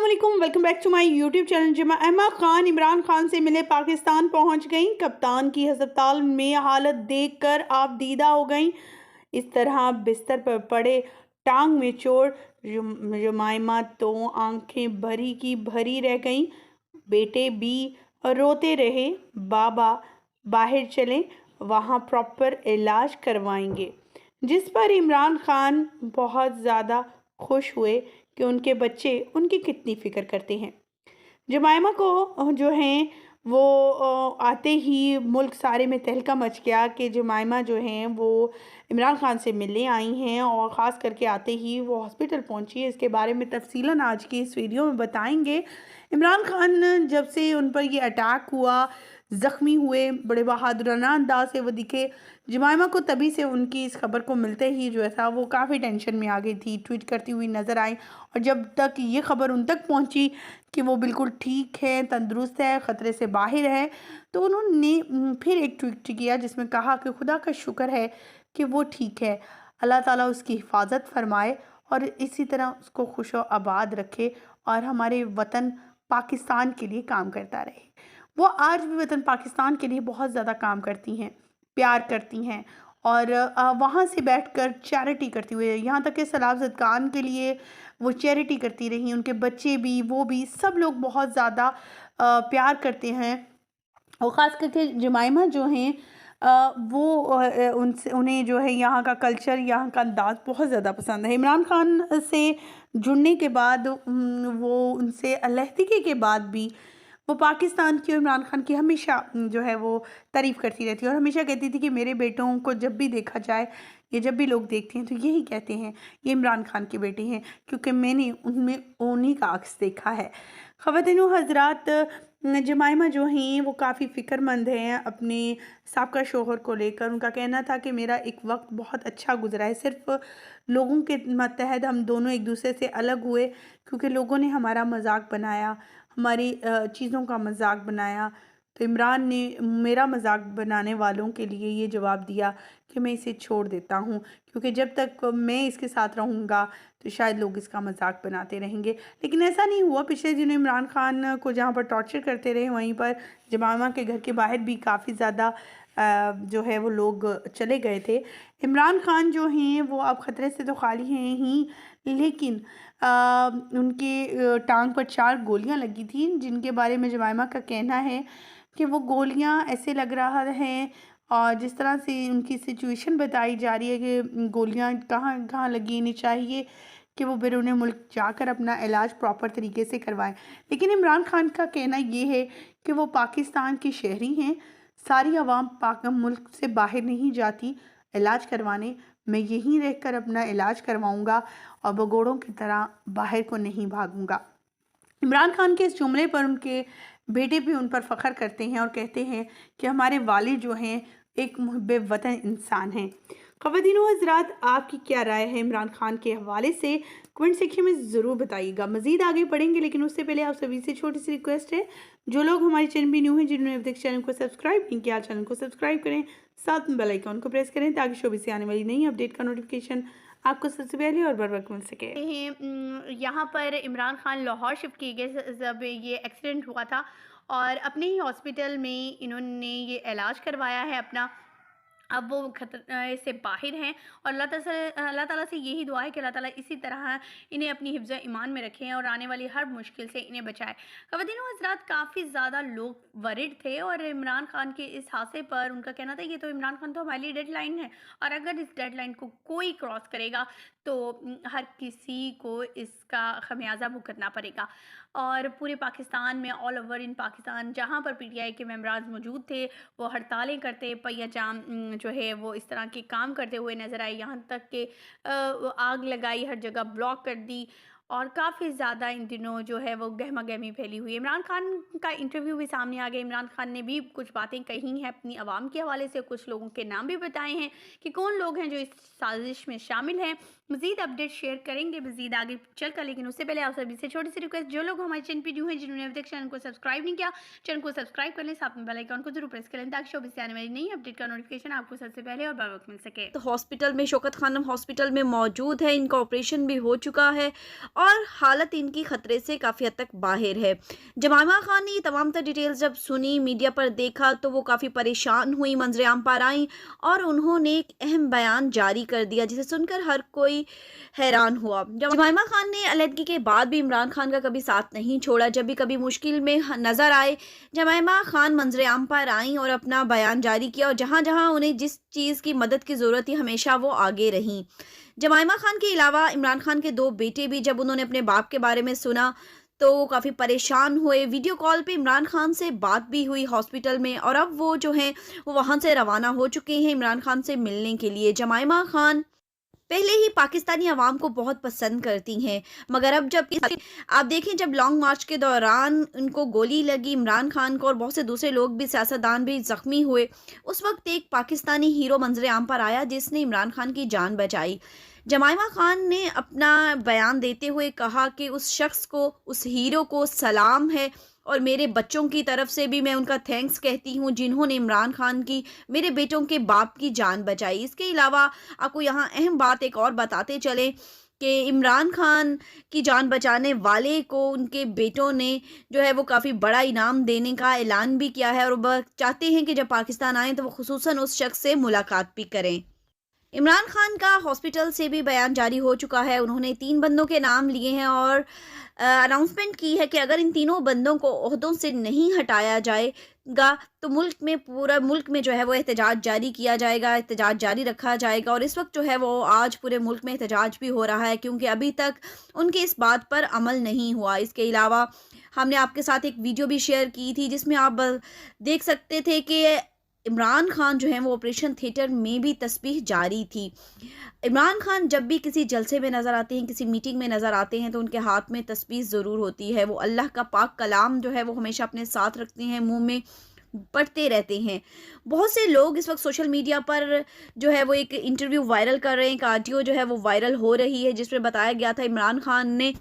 अस्सलामुअलैकुम, welcome back to my YouTube channel. Jemima Khan Imran Khan से मिले पाकिस्तान पहुंच गईं। कप्तान की अस्पताल में हालत देखकर आप दीदा हो गईं। इस तरह बिस्तर पर पड़े, टांग में चोट, जुमैमा तो आंखें भरी की भरी रह गईं। बेटे भी रोते रहे, बाबा बाहर चलें, वहाँ प्रॉपर इलाज करवाएंगे। जिस पर इमरान खान बहुत ज़्यादा खुश हुए कि उनके बच्चे उनकी कितनी फ़िक्र करते हैं। जुमैमा को जो हैं वो आते ही मुल्क सारे में तहलका मच गया कि जुमैमा जो हैं वो इमरान खान से मिलने आई हैं, और ख़ास करके आते ही वो हॉस्पिटल पहुंची है। इसके बारे में तफसीलन आज की इस वीडियो में बताएंगे। इमरान खान जब से उन पर ये अटैक हुआ, ज़ख्मी हुए, बड़े बहादुराना अंदाज से वो दिखे। जुमैमा को तभी से उनकी इस खबर को मिलते ही जो है था वो काफ़ी टेंशन में आ गई थी, ट्वीट करती हुई नज़र आई। और जब तक ये खबर उन तक पहुंची कि वो बिल्कुल ठीक है, तंदुरुस्त है, ख़तरे से बाहर है, तो उन्होंने फिर एक ट्वीट किया जिसमें कहा कि खुदा का शुक्र है कि वो ठीक है, अल्लाह ताला उसकी हिफाजत फरमाए और इसी तरह उसको खुश आबाद रखे और हमारे वतन पाकिस्तान के लिए काम करता रहे। वो आज भी वतन पाकिस्तान के लिए बहुत ज़्यादा काम करती हैं, प्यार करती हैं, और वहाँ से बैठकर चैरिटी करती हुई, यहाँ तक कि सलाब ज़दगान के लिए वो चैरिटी करती रही। उनके बच्चे भी, वो भी, सब लोग बहुत ज़्यादा प्यार करते हैं। और ख़ास करके जुमैमा जो हैं वो उनसे उन्हें जो है यहाँ का कल्चर, यहाँ का अंदाज़ बहुत ज़्यादा पसंद है। इमरान खान से जुड़ने के बाद वो उनसे अलहदगी के बाद भी वो पाकिस्तान की और इमरान खान की हमेशा जो है वो तारीफ़ करती रहती है, और हमेशा कहती थी कि मेरे बेटों को जब भी देखा जाए, ये जब भी लोग देखते हैं तो यही कहते हैं ये इमरान खान के बेटे हैं, क्योंकि मैंने उनमें उन्हीं का अक्स देखा है। ख़वातीन व हज़रात, जुमैमा जो हैं वो काफ़ी फ़िक्रमंद हैं अपने साबका शौहर को लेकर। उनका कहना था कि मेरा एक वक्त बहुत अच्छा गुजरा है, सिर्फ लोगों के मतहत हम दोनों एक दूसरे से अलग हुए क्योंकि लोगों ने हमारा मजाक बनाया, हमारी चीज़ों का मजाक बनाया। तो इमरान ने मेरा मजाक बनाने वालों के लिए ये जवाब दिया कि मैं इसे छोड़ देता हूँ, क्योंकि जब तक मैं इसके साथ रहूँगा तो शायद लोग इसका मजाक बनाते रहेंगे। लेकिन ऐसा नहीं हुआ। पिछले दिनों इमरान खान को जहाँ पर टॉर्चर करते रहे, वहीं पर जुमैमा के घर के बाहर भी काफ़ी ज़्यादा जो है वो लोग चले गए थे। इमरान खान जो हैं वो अब ख़तरे से तो खाली हैं ही, लेकिन उनके टांग पर 4 गोलियां लगी थी, जिनके बारे में जुमैमा का कहना है कि वो गोलियां ऐसे लग रहा है, और जिस तरह से उनकी सिचुएशन बताई जा रही है कि गोलियां कहाँ कहाँ लगनी चाहिए कि वो बैरून मुल्क जाकर अपना इलाज प्रॉपर तरीके से करवाएं। लेकिन इमरान खान का कहना ये है कि वो पाकिस्तान की शहरी हैं, सारी आवाम पाक मुल्क से बाहर नहीं जाती इलाज करवाने, मैं यहीं रहकर अपना इलाज करवाऊंगा और भगोड़ों की तरह बाहर को नहीं भागूंगा। इमरान खान के इस जुमले पर उनके बेटे भी उन पर फ़ख्र करते हैं और कहते हैं कि हमारे वालिद जो हैं एक मुहिब्बे वतन इंसान हैं। ख़वातीन व हज़रात, आपकी क्या राय है इमरान खान के हवाले से? कमेंट सेक्शन में ज़रूर बताइएगा। मज़ीद आगे पढ़ेंगे, लेकिन उससे पहले आप सभी से छोटी सी रिक्वेस्ट है, जो लोग हमारे चैनल में न्यू हैं, जिन्होंने अभी तक चैनल को सब्सक्राइब नहीं किया, चैनल को सब्सक्राइब करें, साथ में बेल आइकन को प्रेस करें ताकि शोबी से आने वाली नई अपडेट का नोटिफिकेशन आपको सबसे पहले और बर वक्त मिल सके। यहाँ पर इमरान खान लाहौर शिफ्ट किए गए जब ये एक्सीडेंट हुआ था, और अपने ही हॉस्पिटल में इन्होंने ये इलाज करवाया है अपना। अब वो खतरे से बाहर हैं, और अल्लाह ताला से यही दुआ है कि अल्लाह ताला इसी तरह इन्हें अपनी हिफ्ज़ ईमान में रखें और आने वाली हर मुश्किल से इन्हें बचाए। ख़वातीन व हज़रात, काफ़ी ज़्यादा लोग वरिड थे और इमरान खान के इस हादसे पर उनका कहना था ये तो इमरान खान तो हमारे लिए डेडलाइन है, और अगर इस डेडलाइन को कोई क्रॉस करेगा तो हर किसी को इसका खमियाजा भुगतना पड़ेगा। और पूरे पाकिस्तान में, ऑल ओवर इन पाकिस्तान, जहाँ पर पीटीआई के मेंबरान मौजूद थे, वो हड़तालें करते, पहिया जाम जो है वो इस तरह के काम करते हुए नज़र आए, यहाँ तक कि आग लगाई, हर जगह ब्लॉक कर दी, और काफ़ी ज़्यादा इन दिनों जो है वो गहमा गहमी फैली हुई है। इमरान खान का इंटरव्यू भी सामने आ गया। इमरान खान ने भी कुछ बातें कही हैं अपनी आवाम के हवाले से, कुछ लोगों के नाम भी बताए हैं कि कौन लोग हैं जो इस साजिश में शामिल हैं, मज़ीद अपडेट शेयर करेंगे मज़ीद आगे चलकर, लेकिन उससे पहले आप सभी से छोटी सी रिक्वेस्ट, जो लोग हमारे चैनल पे न्यू हैं, जिन्होंने अभी तक चैनल को सब्सक्राइब नहीं किया, चैनल को सब्सक्राइब कर लें, साथ में बेल आइकन को जरूर प्रेस करें ताकि शोबीस से आने वाली नई अपडेट का नोटिफिकेशन आपको सबसे पहले और बर वक्त मिल सके। तो हॉस्पिटल में शौकत खानम हॉस्पिटल में मौजूद है, इनका ऑपरेशन भी हो चुका है और हालत इनकी खतरे से काफ़ी हद तक बाहर है। जमाइमा खान ने ये तमाम तर डिटेल्स जब सुनी, मीडिया पर देखा तो वो काफ़ी परेशान हुई, मंजर-ए-आम पर आई और उन्होंने एक अहम बयान जारी कर दिया जिसे सुनकर हर कोई हैरान हुआ। जमाइमा खान ने अलहदगी के बाद भी इमरान खान का कभी साथ नहीं छोड़ा। जब भी कभी मुश्किल में नज़र आए, जमाइमा खान मंजर-ए-आम पर आईं और अपना बयान जारी किया और जहाँ-जहाँ उन्हें जिस चीज़ की मदद की ज़रूरत थी हमेशा वो आगे रहीं। जमाइमा खान के अलावा इमरान खान के 2 बेटे भी जब उन्होंने अपने बाप के बारे में सुना तो वो काफ़ी परेशान हुए। वीडियो कॉल पे इमरान खान से बात भी हुई हॉस्पिटल में और अब वो जो हैं वो वहाँ से रवाना हो चुके हैं इमरान खान से मिलने के लिए। जमाइमा खान पहले ही पाकिस्तानी अवाम को बहुत पसंद करती हैं, मगर अब जब आप देखें जब लॉन्ग मार्च के दौरान उनको गोली लगी इमरान खान को और बहुत से दूसरे लोग भी, सियासतदान भी ज़ख्मी हुए, उस वक्त एक पाकिस्तानी हीरो मंजर-ए-आम पर आया जिसने इमरान खान की जान बचाई। जमाइमा खान ने अपना बयान देते हुए कहा कि उस शख्स को, उस हीरो को सलाम है और मेरे बच्चों की तरफ से भी मैं उनका थैंक्स कहती हूँ जिन्होंने इमरान खान की, मेरे बेटों के बाप की जान बचाई। इसके अलावा आपको यहाँ अहम बात एक और बताते चलें कि इमरान खान की जान बचाने वाले को उनके बेटों ने जो है वो काफ़ी बड़ा इनाम देने का ऐलान भी किया है और वह चाहते हैं कि जब पाकिस्तान आएँ तो वो खुसूसन उस शख्स से मुलाकात भी करें। इमरान खान का हॉस्पिटल से भी बयान जारी हो चुका है। उन्होंने 3 बंदों के नाम लिए हैं और अनाउंसमेंट की है कि अगर इन तीनों बंदों को ओहदों से नहीं हटाया जाएगा तो मुल्क में, पूरा मुल्क में जो है वो एहतजाज जारी किया जाएगा, एहतजाज जारी रखा जाएगा। और इस वक्त जो है वो आज पूरे मुल्क में एहतजाज भी हो रहा है क्योंकि अभी तक उनके इस बात पर अमल नहीं हुआ। इसके अलावा हमने आपके साथ एक वीडियो भी शेयर की थी जिसमें आप देख सकते थे कि इमरान खान जो है वो ऑपरेशन थिएटर में भी तस्बीह जारी थी। इमरान खान जब भी किसी जलसे में नज़र आते हैं, किसी मीटिंग में नज़र आते हैं तो उनके हाथ में तस्बीह ज़रूर होती है। वो अल्लाह का पाक कलाम जो है वो हमेशा अपने साथ रखते हैं, मुँह में पढ़ते रहते हैं। बहुत से लोग इस वक्त सोशल मीडिया पर जो है वो एक इंटरव्यू वायरल कर रहे हैं, एक ऑडियो जो है वो वायरल हो रही है जिसमें बताया गया था इमरान खान ने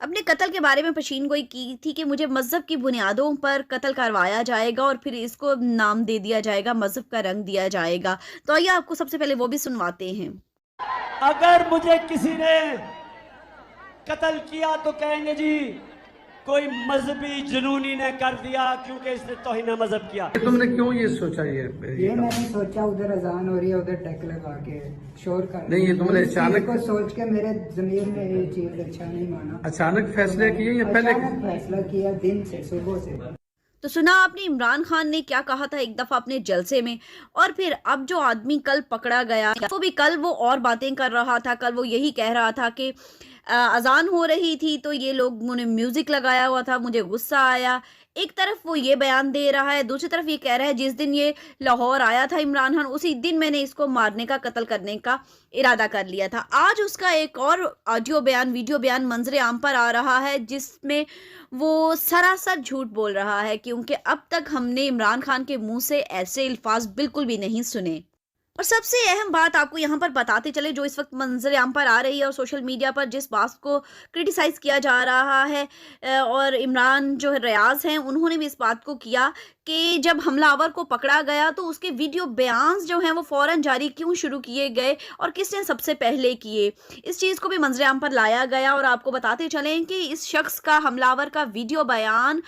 अपने कत्ल के बारे में पेशीनगोई की थी कि मुझे मज़हब की बुनियादों पर कत्ल करवाया जाएगा और फिर इसको नाम दे दिया जाएगा, मज़हब का रंग दिया जाएगा। तो आइए आपको सबसे पहले वो भी सुनवाते हैं। अगर मुझे किसी ने कत्ल किया तो कहेंगे जी कोई मजहबी जुनूनी ने कर दिया क्योंकि इसने तौहीन मजहब किया। तुमने क्यों ये सोचा? ये मैंने सोचा उधर अजान हो रही है, उधर टैक लगा के शोर कर नहीं, ये तुमने अचानक को सोच के मेरे जमीर में ये चीज अच्छा नहीं माना। अचानक फैसले किए या पहले? अचानक फैसला किया दिन से, सुबह से। तो सुना आपने इमरान खान ने क्या कहा था एक दफ़ा अपने जलसे में, और फिर अब जो आदमी कल पकड़ा गया वो भी कल वो और बातें कर रहा था। कल वो यही कह रहा था कि अजान हो रही थी तो ये लोगों ने म्यूज़िक लगाया हुआ था, मुझे गुस्सा आया। एक तरफ वो ये बयान दे रहा है, दूसरी तरफ ये कह रहा है जिस दिन ये लाहौर आया था इमरान खान उसी दिन मैंने इसको मारने का, कत्ल करने का इरादा कर लिया था। आज उसका एक और ऑडियो बयान, वीडियो बयान मंजर-ए-आम पर आ रहा है जिसमें वो सरासर झूठ बोल रहा है क्योंकि अब तक हमने इमरान खान के मुंह से ऐसे अल्फाज बिल्कुल भी नहीं सुने। और सबसे अहम बात आपको यहाँ पर बताते चले जो इस वक्त मंजर-ए-आम पर आ रही है और सोशल मीडिया पर जिस बात को क्रिटिसाइज़ किया जा रहा है, और इमरान जो रियाज हैं उन्होंने भी इस बात को किया कि जब हमलावर को पकड़ा गया तो उसके वीडियो बयान्स जो हैं वो फ़ौरन जारी क्यों शुरू किए गए और किसने सबसे पहले किए। इस चीज़ को भी मंजर-ए-आम पर लाया गया और आपको बताते चलें कि इस शख्स का, हमलावर का वीडियो बयान